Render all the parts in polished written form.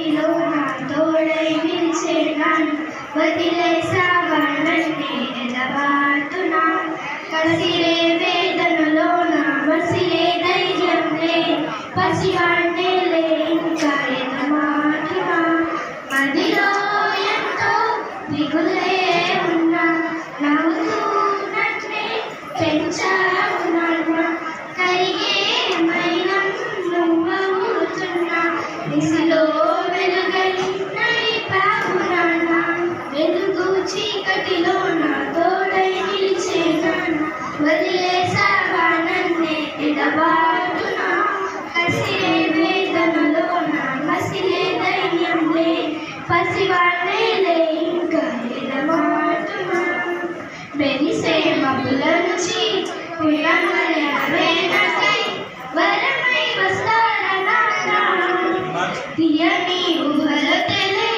చీకటిలో నా తోడై నిలిచేనాను వదిలేసావా నన్నే ఎడబాటునా కసిరే వేదనలో నా మసిలే ధైర్యంలే పసివాణ్ణేలే ఇంకా ఎడమాటునా మదిలో ఎంతో దిగులే ఉన్నా నవ్వుతూ నన్నే పెంచావు నాన్న కరిగే మైనం నువ్వవుతున్నా దిశలో వెలుగై నడిపావు నాన్న వెలుగు చీకటిలో నా తోడై నిలిచే నాన్న వదిలేసావా నన్నే ఎడబాటునా కసిరే వేదనలో నా మసిలే ధైర్యంలే పసివాణ్ణేలే ఇంకా ఎడబాటునా మెరిసే మబ్బుల నుంచి పునమలయమై వరమై వస్తారా నాన్న తీయని ఊహల తెలే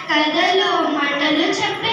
కథలో మాటలు చెప్పే